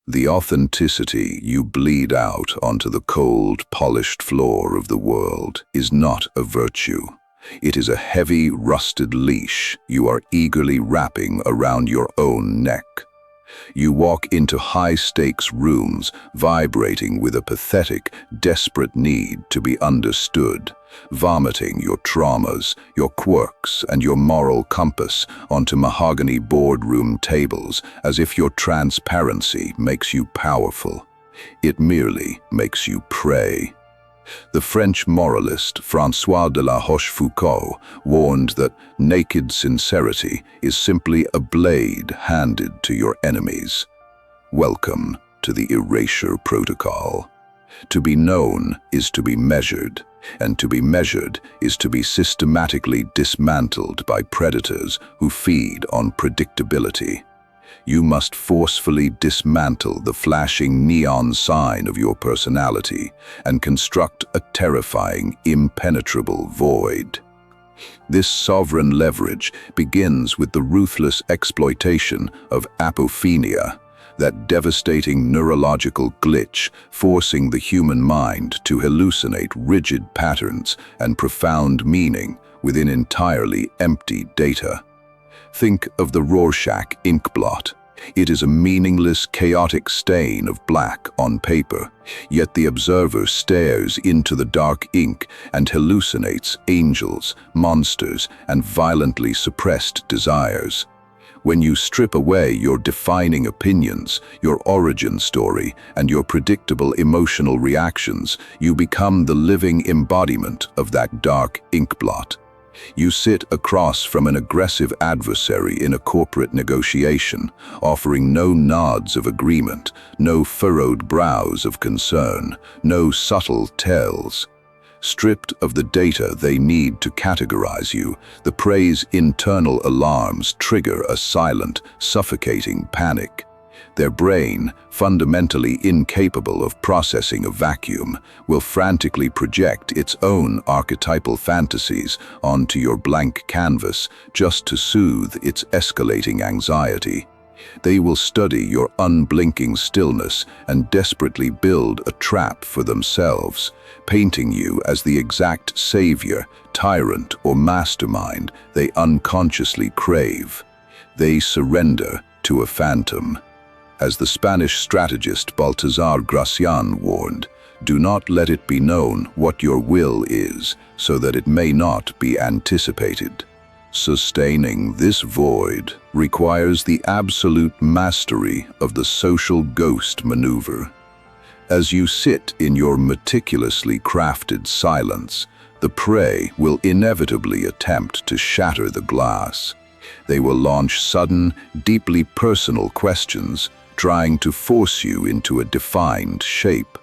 The authenticity you bleed out onto the cold, polished floor of the world is not a virtue. It is a heavy, rusted leash you are eagerly wrapping around your own neck. You walk into high-stakes rooms vibrating with a pathetic, desperate need to be understood, vomiting your traumas, your quirks, and your moral compass onto mahogany boardroom tables as if your transparency makes you powerful. It merely makes you prey. The French moralist François de la Rochefoucauld warned that naked sincerity is simply a blade handed to your enemies. Welcome to the Erasure Protocol. To be known is to be measured, and to be measured is to be systematically dismantled by predators who feed on predictability. You must forcefully dismantle the flashing neon sign of your personality and construct a terrifying, impenetrable void. This sovereign leverage begins with the ruthless exploitation of apophenia, that devastating neurological glitch forcing the human mind to hallucinate rigid patterns and profound meaning within entirely empty data. Think of the Rorschach Inkblot. It is a meaningless, chaotic stain of black on paper, yet the observer stares into the dark ink and hallucinates angels, monsters, and violently suppressed desires. When you strip away your defining opinions, your origin story, and your predictable emotional reactions, you become the living embodiment of that dark inkblot. You sit across from an aggressive adversary in a corporate negotiation, offering no nods of agreement, no furrowed brows of concern, no subtle tells. Stripped of the data they need to categorize you, the prey's internal alarms trigger a silent, suffocating panic. Their brain, fundamentally incapable of processing a vacuum, will frantically project its own archetypal fantasies onto your blank canvas just to soothe its escalating anxiety. They will study your unblinking stillness and desperately build a trap for themselves, painting you as the exact savior, tyrant, or mastermind they unconsciously crave. They surrender to a phantom. As the Spanish strategist Baltasar Gracian warned, do not let it be known what your will is, so that it may not be anticipated. Sustaining this void requires the absolute mastery of the social ghost maneuver. As you sit in your meticulously crafted silence, the prey will inevitably attempt to shatter the glass. They will launch sudden, deeply personal questions, trying to force you into a defined shape.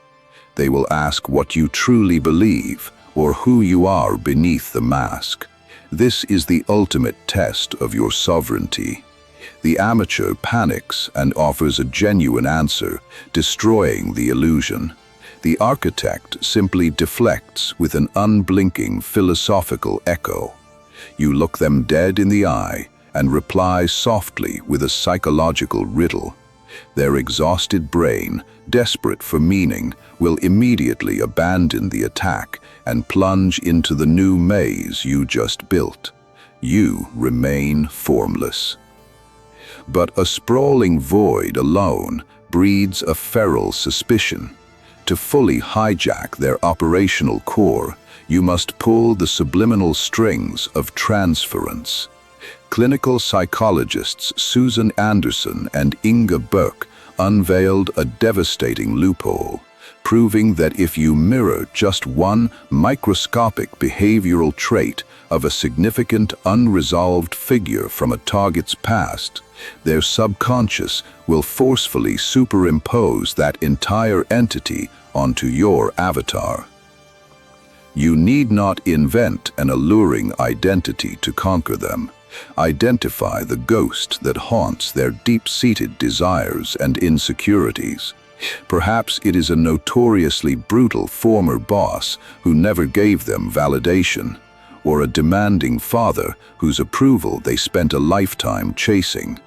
They will ask what you truly believe, or who you are beneath the mask. This is the ultimate test of your sovereignty. The amateur panics and offers a genuine answer, destroying the illusion. The architect simply deflects with an unblinking philosophical echo. You look them dead in the eye and reply softly with a psychological riddle. Their exhausted brain, desperate for meaning, will immediately abandon the attack and plunge into the new maze you just built. You remain formless. But a sprawling void alone breeds a feral suspicion. To fully hijack their operational core, you must pull the subliminal strings of transference. Clinical psychologists Susan Anderson and Inga Burke unveiled a devastating loophole, proving that if you mirror just one microscopic behavioral trait of a significant unresolved figure from a target's past, their subconscious will forcefully superimpose that entire entity onto your avatar. You need not invent an alluring identity to conquer them. Identify the ghost that haunts their deep-seated desires and insecurities. Perhaps it is a notoriously brutal former boss who never gave them validation, or a demanding father whose approval they spent a lifetime chasing.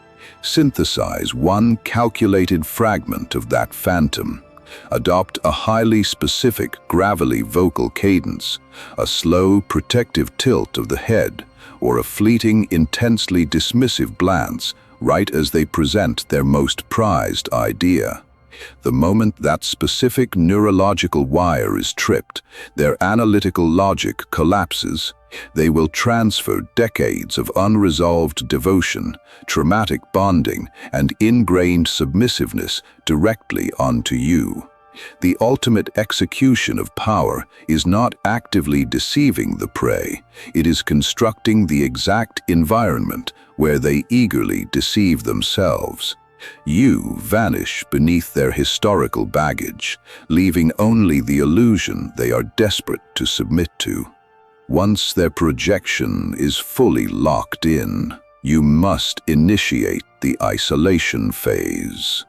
Synthesize one calculated fragment of that phantom. Adopt a highly specific, gravelly vocal cadence, a slow, protective tilt of the head, or a fleeting, intensely dismissive glance right as they present their most prized idea. The moment that specific neurological wire is tripped, their analytical logic collapses. They will transfer decades of unresolved devotion, traumatic bonding, and ingrained submissiveness directly onto you. The ultimate execution of power is not actively deceiving the prey, it is constructing the exact environment where they eagerly deceive themselves. You vanish beneath their historical baggage, leaving only the illusion they are desperate to submit to. Once their projection is fully locked in, you must initiate the isolation phase.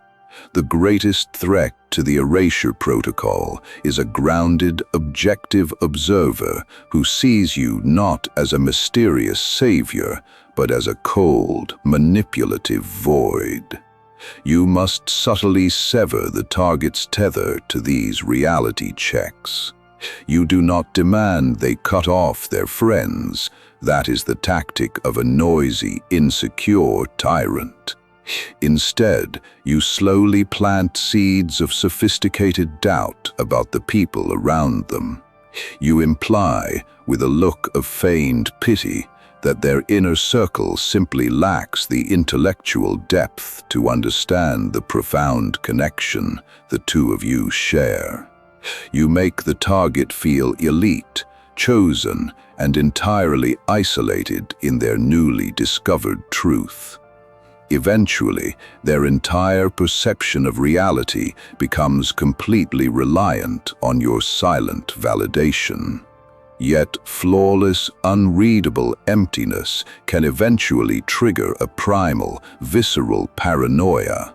The greatest threat to the Erasure Protocol is a grounded, objective observer who sees you not as a mysterious savior, but as a cold, manipulative void. You must subtly sever the target's tether to these reality checks. You do not demand they cut off their friends. That is the tactic of a noisy, insecure tyrant. Instead, you slowly plant seeds of sophisticated doubt about the people around them. You imply, with a look of feigned pity, that their inner circle simply lacks the intellectual depth to understand the profound connection the two of you share. You make the target feel elite, chosen, and entirely isolated in their newly discovered truth. Eventually, their entire perception of reality becomes completely reliant on your silent validation. Yet flawless, unreadable emptiness can eventually trigger a primal, visceral paranoia.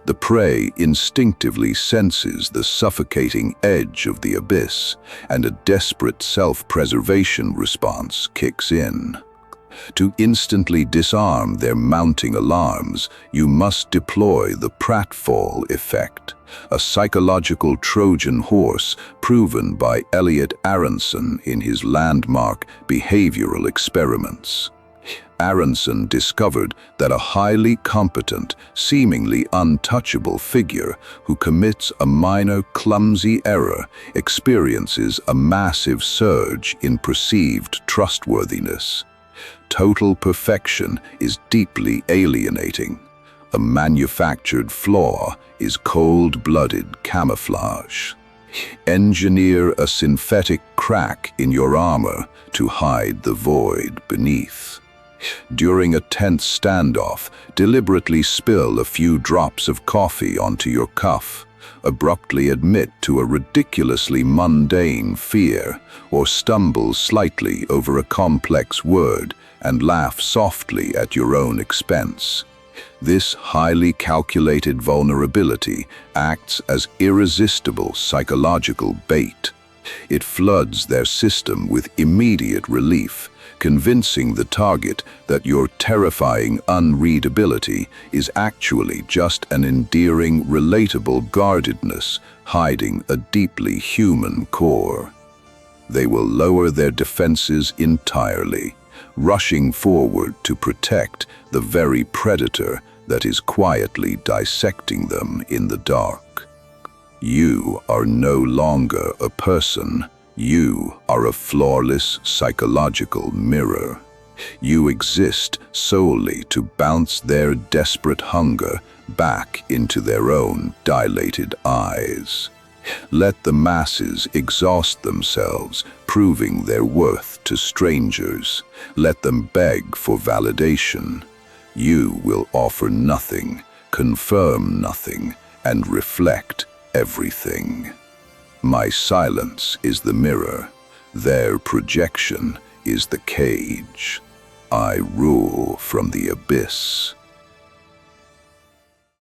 The prey instinctively senses the suffocating edge of the abyss, and a desperate self-preservation response kicks in. To instantly disarm their mounting alarms, you must deploy the Pratfall Effect, a psychological Trojan horse proven by Elliot Aronson in his landmark behavioral experiments. Aronson discovered that a highly competent, seemingly untouchable figure who commits a minor, clumsy error experiences a massive surge in perceived trustworthiness. Total perfection is deeply alienating. A manufactured flaw is cold-blooded camouflage. Engineer a synthetic crack in your armor to hide the void beneath. During a tense standoff, deliberately spill a few drops of coffee onto your cuff. Abruptly admit to a ridiculously mundane fear, or stumble slightly over a complex word and laugh softly at your own expense. This highly calculated vulnerability acts as irresistible psychological bait. It floods their system with immediate relief, convincing the target that your terrifying unreadability is actually just an endearing, relatable guardedness hiding a deeply human core. They will lower their defenses entirely, rushing forward to protect the very predator that is quietly dissecting them in the dark. You are no longer a person. You are a flawless psychological mirror. You exist solely to bounce their desperate hunger back into their own dilated eyes. Let the masses exhaust themselves, proving their worth to strangers. Let them beg for validation. You will offer nothing, confirm nothing, and reflect everything. My silence is the mirror. Their projection is the cage. I rule from the abyss.